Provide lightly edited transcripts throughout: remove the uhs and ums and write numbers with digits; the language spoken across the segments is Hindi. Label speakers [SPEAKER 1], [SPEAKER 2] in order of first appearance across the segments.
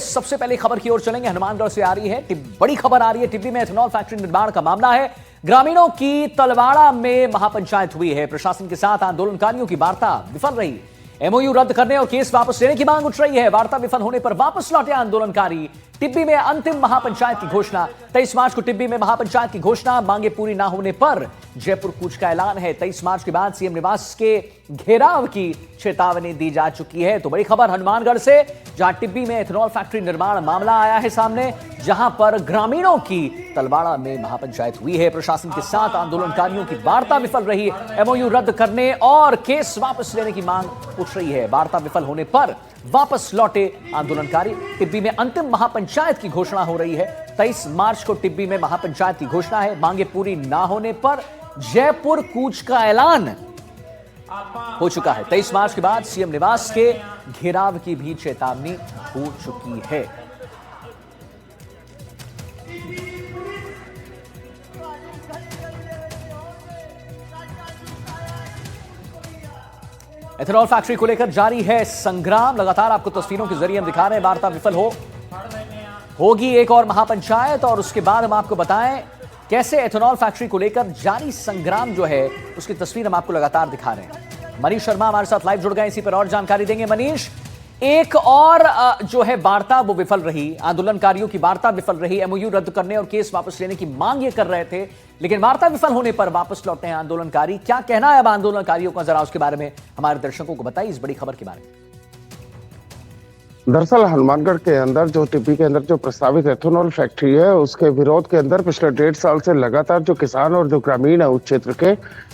[SPEAKER 1] सबसे पहले खबर की ओर चलेंगे। हनुमानगढ़ से आ रही है बड़ी खबर आ रही है। टिब्बी में एथेनॉल फैक्ट्री निर्माण का मामला है। ग्रामीणों की तलवाड़ा में महापंचायत हुई है। प्रशासन के साथ आंदोलनकारियों की वार्ता विफल रही। एमओयू रद्द करने और केस वापस लेने की मांग उठ रही है। वार्ता विफल होने पर वापस लौटे आंदोलनकारी। टिब्बी में अंतिम महापंचायत की घोषणा। 23 मार्च को टिब्बी में महापंचायत की घोषणा। मांगे पूरी ना होने पर जयपुर कूच का ऐलान है। 23 मार्च के बाद सीएम निवास के घेराव की चेतावनी दी जा चुकी है। तो बड़ी खबर हनुमानगढ़ से, जहां टिब्बी में एथेनॉल फैक्ट्री निर्माण मामला आया है सामने, जहां पर ग्रामीणों की तलवाड़ा में महापंचायत हुई है। प्रशासन के साथ आंदोलनकारियों की वार्ता विफल रही। एमओयू रद्द करने और केस वापस लेने की मांग उठ रही है। वार्ता विफल होने पर वापस लौटे आंदोलनकारी। टिब्बी में अंतिम महापंचायत की घोषणा हो रही है। 23 मार्च को टिब्बी में महापंचायत की घोषणा है। मांगे पूरी ना होने पर जयपुर कूच का ऐलान हो चुका है। 23 मार्च के बाद सीएम निवास के घेराव की भी चेतावनी हो चुकी है। एथेनॉल फैक्ट्री को लेकर जारी है संग्राम। लगातार आपको तस्वीरों के जरिए हम दिखा रहे हैं। वार्ता विफल होगी एक और महापंचायत, और उसके बाद हम आपको बताएं कैसे एथेनॉल फैक्ट्री को लेकर जारी संग्राम जो है उसकी तस्वीर हम आपको लगातार दिखा रहे हैं। मनीष शर्मा हमारे साथ लाइव जुड़ गए, इसी पर और जानकारी देंगे। मनीष, एक और जो है वार्ता वो विफल रही। आंदोलनकारियों की वार्ता विफल रही। एमओयू रद्द करने और केस वापस लेने की मांग ये कर रहे थे, लेकिन वार्ता विफल होने पर वापस लौटे हैं आंदोलनकारी। क्या कहना है अब आंदोलनकारियों का, जरा उसके बारे में हमारे दर्शकों को बताइए, इस बड़ी खबर के बारे में।
[SPEAKER 2] दरअसल हनुमानगढ़ के अंदर जो टिब्बी के अंदर जो प्रस्तावित एथेनॉल फैक्ट्री है, उसके विरोध के अंदर पिछले 1.5 साल से लगातार जो किसान और जो ग्रामीण है उस क्षेत्र के,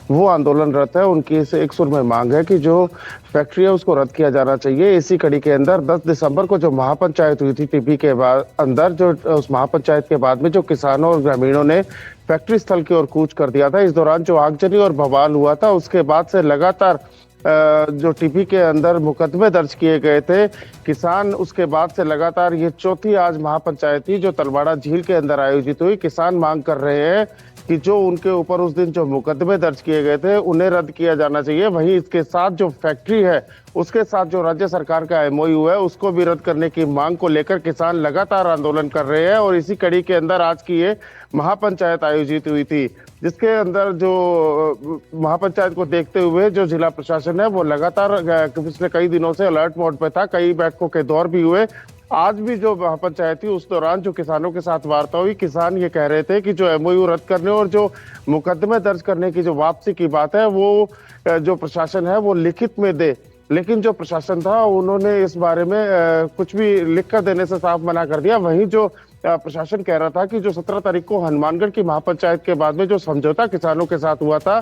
[SPEAKER 2] वो आंदोलनरत है। उनकी इस एक सुर में मांग है कि जो फैक्ट्री है उसको रद्द किया जाना चाहिए। इसी कड़ी के अंदर 10 दिसंबर को जो महापंचायत हुई थी टिब्बी के बाद अंदर, जो उस महापंचायत के बाद में जो किसानों और ग्रामीणों ने फैक्ट्री स्थल की ओर कूच कर दिया था। इस दौरान जो आगजनी और बवाल हुआ था, उसके बाद से लगातार जो टिब्बी के अंदर मुकदमे दर्ज किए गए थे किसान, उसके बाद से लगातार ये चौथी आज महापंचायत थी जो तलवाड़ा झील के अंदर आयोजित हुई। किसान मांग कर रहे हैं कि जो उनके ऊपर उस दिन जो मुकदमे दर्ज किए गए थे उन्हें रद्द किया जाना चाहिए। वहीं इसके साथ जो फैक्ट्री है उसके साथ जो राज्य सरकार का एमओयू है उसको भी रद्द करने की मांग को लेकर किसान लगातार आंदोलन कर रहे हैं। और इसी कड़ी के अंदर आज की ये महापंचायत आयोजित हुई थी, जिसके अंदर जो महापंचायत को देखते हुए जो जिला प्रशासन है वो लगातार पिछले कई दिनों से अलर्ट मोड पे था। कई बैठकों के दौर भी हुए। आज भी जो महापंचायत थी उस दौरान जो किसानों के साथ वार्ता हुई, किसान ये कह रहे थे कि जो एमओयू रद्द करने और जो मुकदमे दर्ज करने की जो वापसी की बात है वो जो प्रशासन है वो लिखित में दे। लेकिन जो प्रशासन था उन्होंने इस बारे में कुछ भी लिख कर देने से साफ मना कर दिया। वहीं जो प्रशासन कह रहा था कि जो 17 तारीख को हनुमानगढ़ की महापंचायत के बाद में जो समझौता किसानों के साथ हुआ था,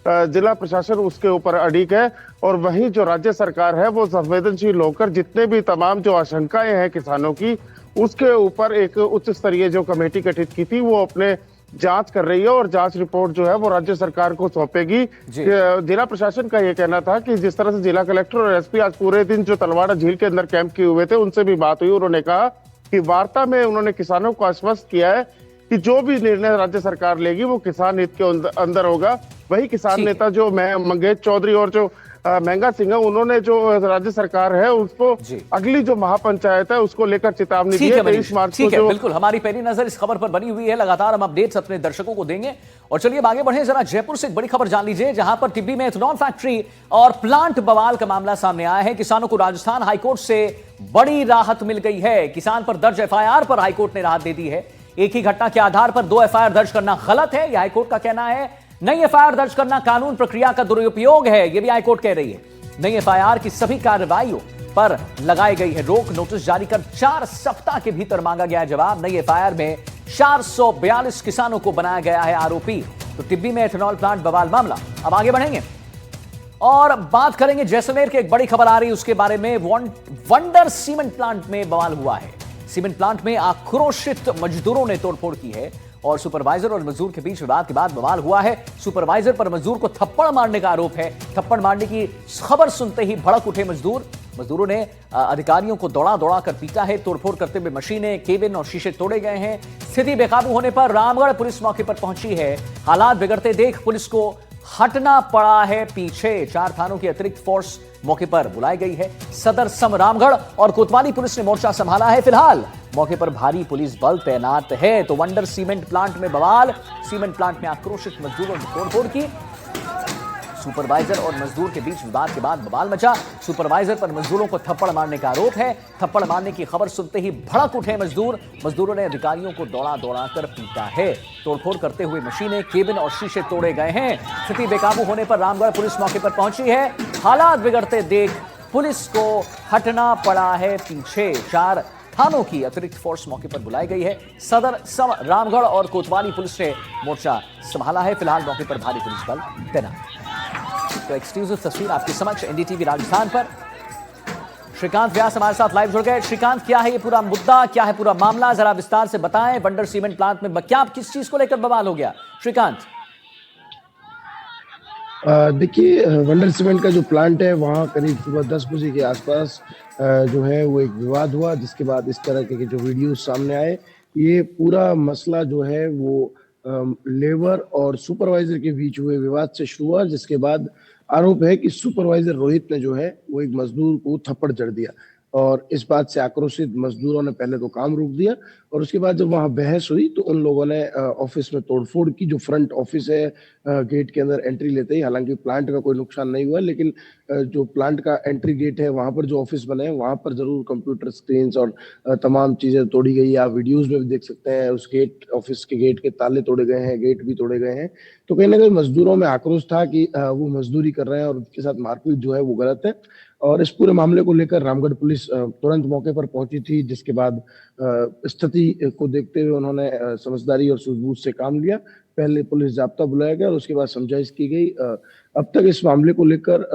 [SPEAKER 2] जिला प्रशासन उसके ऊपर अड़िग है। और वहीं जो राज्य सरकार है वो संवेदनशील होकर जितने भी तमाम जो आशंकाएं हैं किसानों की, उसके ऊपर एक उच्च स्तरीय जो कमेटी गठित की थी वो अपने जांच कर रही है और जांच रिपोर्ट जो है वो राज्य सरकार को सौंपेगी। जिला प्रशासन का ये कहना था कि जिस तरह से जिला कलेक्टर और एसपी आज पूरे दिन जो तलवाड़ा झील के अंदर कैंप किए हुए थे उनसे भी बात हुई। उन्होंने कहा कि वार्ता में उन्होंने किसानों को आश्वस्त किया है कि जो भी निर्णय राज्य सरकार लेगी वो किसान हित के अंदर होगा। वही किसान नेता जो मंगेश चौधरी और जो महंगा सिंह है, उन्होंने जो राज्य सरकार है उसको अगली जो महापंचायत है उसको लेकर चेतावनी दी है 23 मार्च को।
[SPEAKER 1] बिल्कुल, हमारी पहली नजर इस खबर पर बनी हुई है। लगातार हम अपडेट्स अपने दर्शकों को देंगे। और चलिए अब आगे बढ़े, जरा जयपुर से एक बड़ी खबर जान लीजिए, जहां पर टिब्बी में एथेनॉल फैक्ट्री और प्लांट बवाल का मामला सामने आया है। किसानों को राजस्थान हाईकोर्ट से बड़ी राहत मिल गई है। किसान पर दर्ज एफआईआर पर हाईकोर्ट ने राहत दे दी है। एक ही घटना के आधार पर 2 एफआईआर दर्ज करना गलत है, यह हाईकोर्ट का कहना है। नई एफआईआर दर्ज करना कानून प्रक्रिया का दुरुपयोग है, यह भी हाईकोर्ट कह रही है। नई एफआईआर की सभी कार्रवाइयों पर लगाई गई है रोक। नोटिस जारी कर 4 सप्ताह के भीतर मांगा गया जवाब। नई एफआईआर में 442 किसानों को बनाया गया है आरोपी। तो टिब्बी में एथेनॉल प्लांट बवाल मामला। अब आगे बढ़ेंगे और बात करेंगे जैसलमेर की एक बड़ी खबर आ रही है उसके बारे में। वंडर सीमेंट प्लांट में बवाल हुआ है। सीमेंट प्लांट में आक्रोशित मजदूरों ने तोड़फोड़ की है और सुपरवाइजर और मजदूर के बीच विवाद के बाद बवाल हुआ है। सुपरवाइजर पर मजदूर को थप्पड़ मारने का आरोप है। थप्पड़ मारने की खबर सुनते ही भड़क उठे मजदूरों ने अधिकारियों को दौड़ा दौड़ा कर पीटा है। तोड़फोड़ करते हुए मशीनें, केबिन और शीशे तोड़े गए हैं। स्थिति बेकाबू होने पर रामगढ़ पुलिस मौके पर पहुंची है। हालात बिगड़ते देख पुलिस को हटना पड़ा है पीछे। 4 थानों की अतिरिक्त फोर्स मौके पर बुलाई गई है। सदर सम रामगढ़ और कोतवाली पुलिस ने मोर्चा संभाला है। फिलहाल मौके पर भारी पुलिस बल तैनात है। तो वंडर सीमेंट प्लांट में बवाल। सीमेंट प्लांट में आक्रोशित मजदूरों ने तोड़फोड़ की। सुपरवाइजर और मजदूर के बीच विवाद के बाद बवाल मचा। सुपरवाइजर पर मजदूरों को थप्पड़ मारने का आरोप है। थप्पड़ मारने की खबर सुनते ही भड़क उठे मजदूर। मजदूरों ने अधिकारियों को दौड़ा दौड़ा कर पीटा है। तोड़फोड़ करते हुए मशीनें, केबिन और शीशे तोड़े गए हैं। स्थिति बेकाबू होने पर रामगढ़ पुलिस मौके पर पहुंची है। हालात बिगड़ते देख पुलिस को हटना पड़ा है पीछे। 4 थानों की अतिरिक्त फोर्स मौके पर बुलाई गई है। सदर सम रामगढ़ और कोतवाली पुलिस ने मोर्चा संभाला है। फिलहाल मौके पर भारी पुलिस बल तैनात। तो एक्सक्लूसिव तस्वीर आपके समक्ष एनडीटीवी राजस्थान पर। श्रीकांत व्यास हमारे साथ लाइव जुड़ गए। श्रीकांत, क्या है ये पूरा मुद्दा, क्या है पूरा मामला, जरा विस्तार से बताएं। वंडर सीमेंट प्लांट में क्या किस चीज को लेकर बवाल हो गया? श्रीकांत।
[SPEAKER 3] देखिए, वंडर सीमेंट का जो प्लांट है वहाँ करीब सुबह 10 बजे के आसपास जो है वो एक विवाद हुआ, जिसके बाद इस तरह के जो वीडियो सामने आए। ये पूरा मसला जो है वो लेबर और सुपरवाइजर के बीच हुए विवाद से शुरू हुआ, जिसके बाद आरोप है कि सुपरवाइजर रोहित ने जो है वो एक मजदूर को थप्पड़ जड़ दिया। और इस बात से आक्रोशित मजदूरों ने पहले तो काम रोक दिया, और उसके बाद जब वहां बहस हुई तो उन लोगों ने ऑफिस में तोड़फोड़ की। जो फ्रंट ऑफिस है, गेट के अंदर एंट्री लेते ही, हालांकि प्लांट का कोई नुकसान नहीं हुआ, लेकिन जो प्लांट का एंट्री गेट है वहां पर जो ऑफिस बने हैं वहां पर जरूर कंप्यूटर स्क्रीन और तमाम चीजें तोड़ी गई। आप वीडियोज में भी देख सकते हैं, उस गेट, ऑफिस के गेट के ताले तोड़े गए हैं, गेट भी तोड़े गए हैं। तो कहीं ना कहीं मजदूरों में आक्रोश था कि वो मजदूरी कर रहे हैं और उनके साथ मारपीट जो है वो गलत है। और इस पूरे मामले को लेकर रामगढ़ पुलिस तुरंत मौके पर पहुंची थी, जिसके बाद स्थिति को देखते हुए उन्होंने समझदारी और सूझबूझ से काम लिया। पहले पुलिस जाब्ता बुलाया गया और उसके बाद समझाइश की गई। अब तक इस मामले को लेकर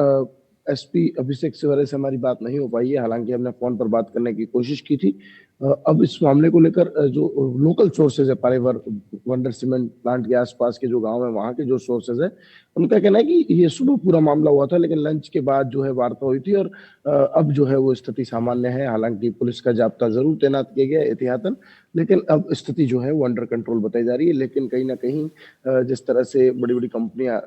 [SPEAKER 3] एसपी अभिषेक सिवरे से हमारी बात नहीं हो पाई है, हालांकि हमने फोन पर बात करने की कोशिश की थी। अब इस मामले को लेकर जो लोकल सोर्सेज है, पारेवर वंडर सीमेंट प्लांट के आसपास के जो गांव है वहां के जो सोर्सेज है, उनका कहना है कि ये सुबह पूरा मामला हुआ था, लेकिन लंच के बाद जो है वार्ता हुई थी और अब जो है वो स्थिति सामान्य है। हालांकि पुलिस का जाब्ता जरूर तैनात किया गया एहतियातन, लेकिन अब स्थिति जो है वो अंडर कंट्रोल बताई जा रही है। लेकिन कहीं ना कहीं जिस तरह से बड़ी बड़ी कंपनियां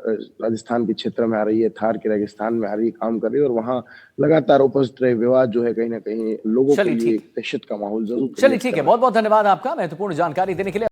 [SPEAKER 3] राजस्थान के क्षेत्र में आ रही है, थार के रेगिस्तान में आ रही है, काम कर रही है, और वहां लगातार उपस्थित रहे विवाद जो है कहीं ना कहीं लोगों के लिए दहशत का माहौल जरूर।
[SPEAKER 1] चलिए ठीक है, बहुत बहुत धन्यवाद आपका महत्वपूर्ण जानकारी देने के लिए।